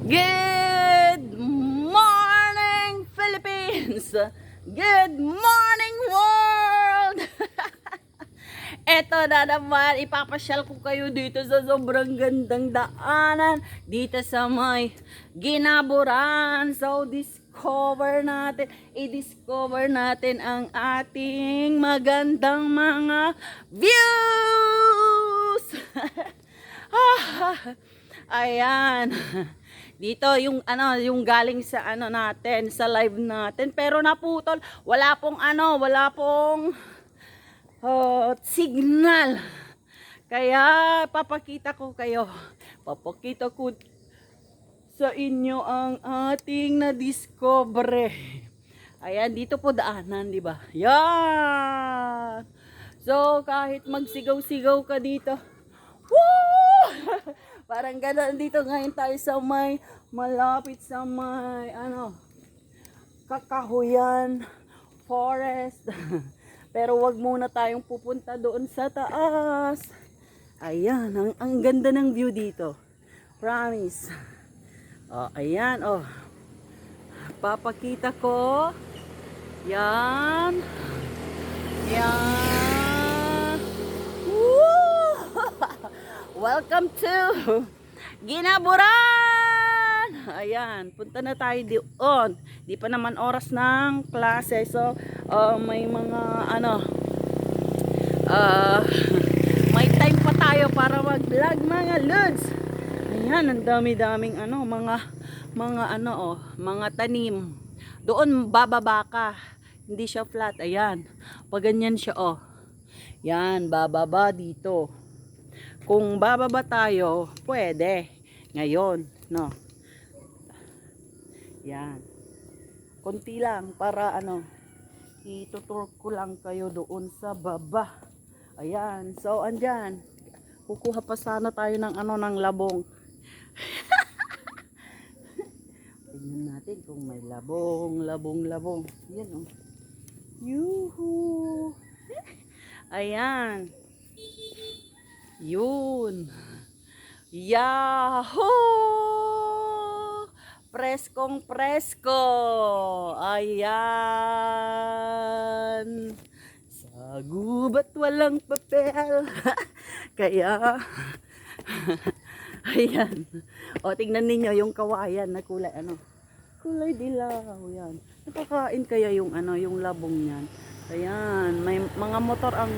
Good morning, Philippines! Good morning, world! Eto na naman, ipapasyal ko kayo dito sa sobrang gandang daanan dito sa may Ginaburan. So, i-discover natin ang ating magandang mga views! Ayan. Dito yung yung galing sa natin, sa live natin, pero naputol. Wala pong signal. Kaya papakita ko sa inyo ang ating na-discover. Ayan, dito po daanan, di ba? Yan. So, kahit magsigaw-sigaw ka dito, woo! Parang gano'n dito ngayon tayo sa malapit sa kakahuyan forest. Pero wag muna tayong pupunta doon sa taas. Ayan, ang ganda ng view dito. Promise. Oh, ayan, oh. Papakita ko. Yan. Yan. Woo! Welcome to Ginaburan! Ayan, punta na tayo doon. Di pa naman oras ng klase. So, may mga may time pa tayo para mag-vlog mga lods. Ayan, ang dami-daming mga tanim. Doon bababa ka. Hindi siya flat. Ayan. Pag ganyan siya, oh. Yan, bababa dito. Kung bababa tayo, pwede. Ngayon, no. Yan. Konti lang para itutur ko lang kayo doon sa baba. Ayan. So, andyan. Kukuha pa sana tayo ng ng labong. Tingnan natin kung may labong. Yan, oh. Yuhu. Ayan. Yun. Yahoo! Preskong presko. Ayan. Sa gubat walang papel. Kaya ayan. O, tingnan ninyo yung kawayan na kulay kulay dilaw. Yan. Nakakain kaya yung yung labong niyan. Ayan, may mga motor ang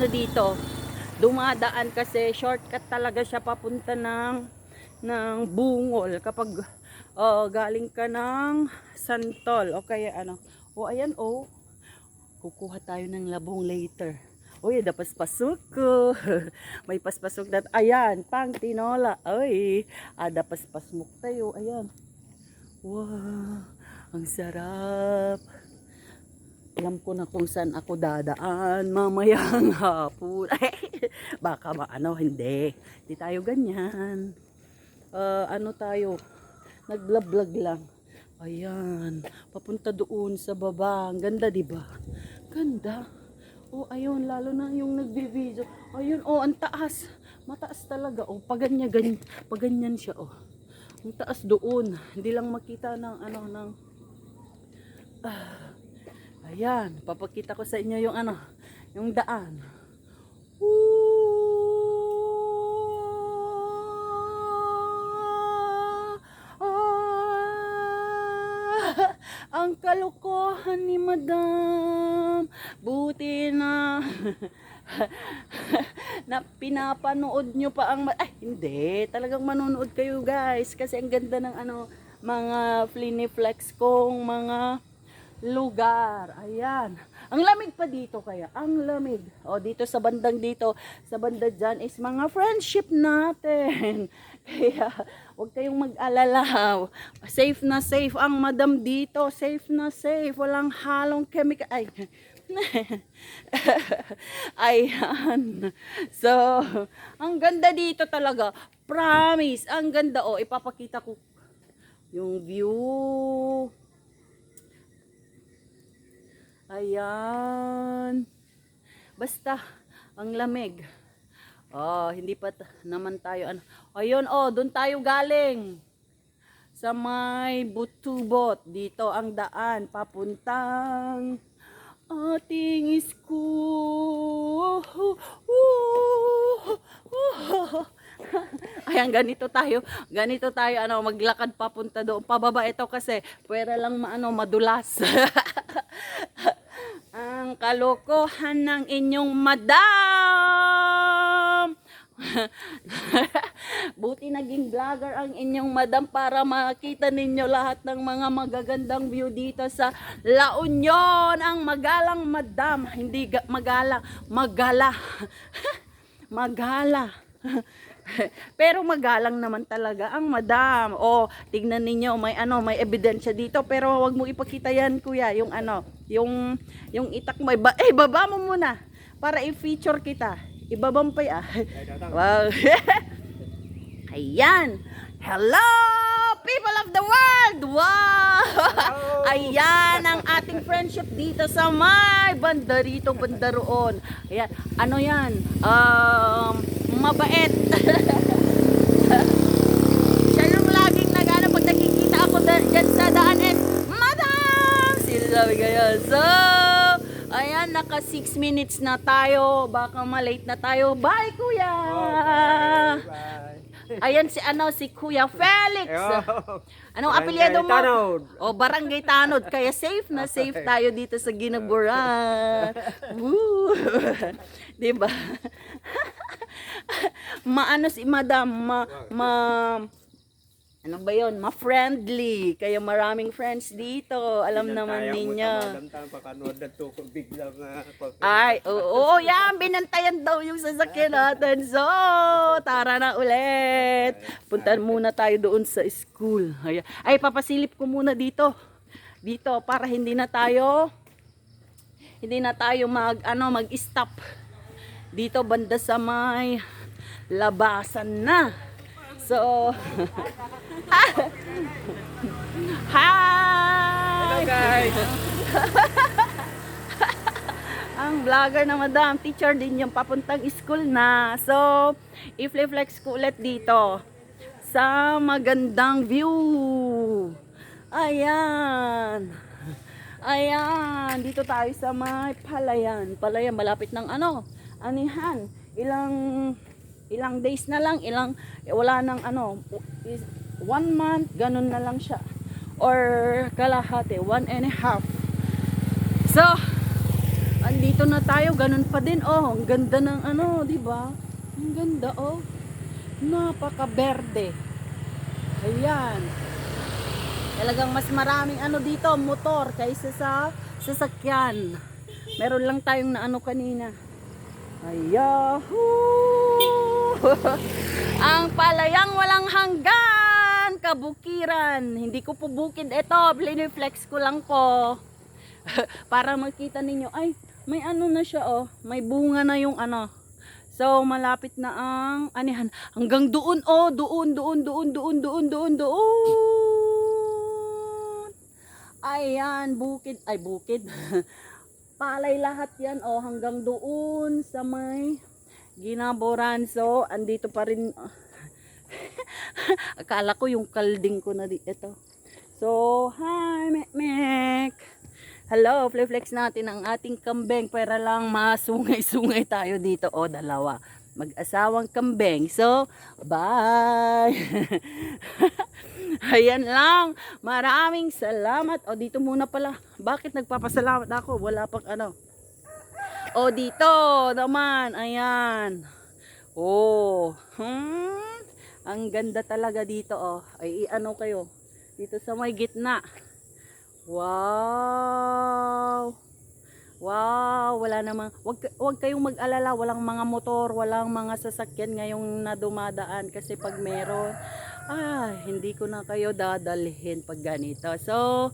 dito. Dumadaan kasi shortcut talaga siya papunta ng Bungol kapag galing ka ng Santol o kaya ayan, kukuha tayo ng labong later. Uy, dapas-pasok ko. May paspasok na. Ayan, pang tinola. Uy, dapas-pasmok tayo. Ayan. Wow, ang sarap. Alam ko na kung saan ako dadaan mamayang hapon. Baka hindi. Hindi tayo ganyan. Tayo. Nagblog lang. Ayan, papunta doon sa baba. Ang ganda, di ba? Ganda. Oh, ayun, lalo na yung nagbi-video. Ayun, ang taas. Mataas talaga. Pag ganyan siya, Ang taas doon. Hindi lang makita ng ayan, papakita ko sa inyo yung yung daan. Ang kalokohan ni Madam. Buti na na pinapanood nyo pa ang hindi, talagang manonood kayo guys kasi ang ganda ng mga fliniflex kong mga lugar. Ayan. Ang lamig pa dito kaya. Ang lamig. Dito sa bandang sa banda dyan is mga friendship natin. Kaya, huwag kayong mag-alala. Safe na safe ang madam dito. Safe na safe. Walang halong chemical. Ay. Ayan. So, ang ganda dito talaga. Promise. Ang ganda. Ipapakita ko yung view. Ayan. Basta, ang lamig. Oh, hindi pa naman tayo ano. Ayun, oh, doon tayo galing. Sa may Butubot. Dito ang daan papuntang ating school. Ayan, ganito tayo, ano, maglakad papunta doon. Pababa ito kasi, pwera lang madulas. Ang kalokohan ng inyong madam. Buti naging vlogger ang inyong madam para makita ninyo lahat ng mga magagandang view dito sa La Union. Ang magalang madam, hindi magalang, magala. Magala. Pero magalang naman talaga ang madam. Oh, tignan ninyo, may may ebidensya dito, pero wag mo ipakita yan, kuya, yung yung itak mo. Baba mo muna para i-feature kita. Ibabampay Wow. Ayan. Hello, people of the world. Wow. Ayan ang ating friendship dito sa may bandarito, bandaroon. Ayan. Ano yan? Mabait. Siya yung laging nagana pag nakikita ako dyan sa daan madam! Sila sabi ganyan. So, ayan, naka 6 minutes na tayo. Baka malate na tayo. Bye, kuya! Bye. Ayan si Kuya Felix. Anong apelyido mo? Tanod. O, Barangay Tanod. Kaya safe na safe tayo dito sa Ginaburan. Woo! Diba? Si madam, ano ba yun? Ma-friendly. Kaya maraming friends dito. Alam naman ninyo. Ay, oo, yan. Binantayan daw yung sasakyan natin. So, tara na ulit. Puntan muna tayo doon sa school. Ay, papasilip ko muna dito. Dito, para hindi na tayo mag-stop. Dito, banda sa may labasan na. So, hi! Hello guys! Ang vlogger na madam, teacher din yung papuntang school na. So, i-flex ko ulit dito sa magandang view. Ayan. Ayan, dito tayo sa may Palayan. Palayan, malapit ng anihan. Ilang days na lang, wala nang 1 month, ganun na lang siya. Or kalahati, 1.5. So, andito na tayo, ganun pa din. Oh, ang ganda ng di ba? Ang ganda, oh. Napaka-berde. Ayan. Talagang mas maraming dito, motor kaysa sa sasakyan. Meron lang tayong na kanina. Ayahoo! Ang Palayang walang hanggan, kabukiran. Hindi ko po bukid ito, flex ko lang po. Para makita ninyo, ay, may na siya, oh. May bunga na yung So, malapit na ang anihan. Hanggang doon, oh, doon. Ayan, bukid. Palay lahat yan, oh, hanggang doon sa may Ginaburan. So, andito pa rin. Akala ko yung kalding ko na ito. So, hi, Mek. Hello, flex natin ang ating kambeng para lang masungay-sungay tayo dito. O, dalawa. Mag-asawang kambeng. So, bye! Ayan lang. Maraming salamat. O, dito muna pala. Bakit nagpapasalamat ako? Wala pang O, dito naman. Ayan. Oh. Ang ganda talaga dito, oh. Ay, kayo. Dito sa may gitna. Wow. Wow, wala namang, wag kayong mag-alala, walang mga motor, walang mga sasakyan ngayong na dumadaan kasi pag meron, hindi ko na kayo dadalhin pag ganito. So,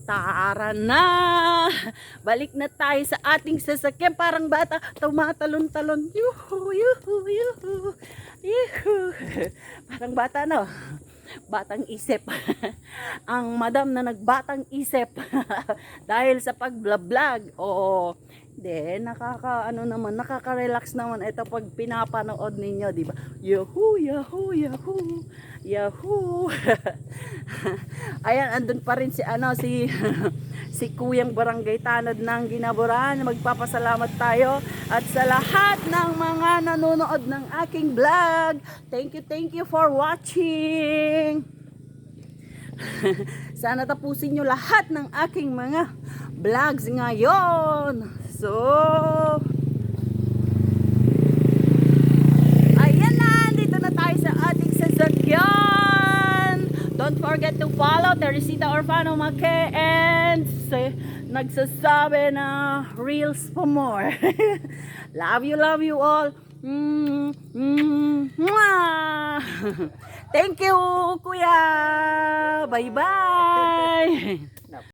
tara na. Balik na tayo sa ating sasakyan, parang bata, tumatalon-talon. Yuhu, yuhu, yuhu. Yuhu. Parang bata, no? Batang isip. Ang madam na nagbatang isip dahil sa pag-vlog. Oo, Nakaka-relax naman ito pag pinapanood ninyo, di ba? Yahoo, yahoo, yahoo, yahoo. Ayan, andun pa rin si si Kuyang Barangay Tanod ng Ginaburan. Magpapasalamat tayo at sa lahat ng mga nanonood ng aking vlog. Thank you for watching. Sana tapusin nyo lahat ng aking mga vlogs ngayon. So, ayan na, dito na tayo sa ating sasakyan. Don't forget to follow Teresita Orfano Maque and nagsasabi na reels for more. Love you all. Mwah! Thank you, kuya. Bye-bye.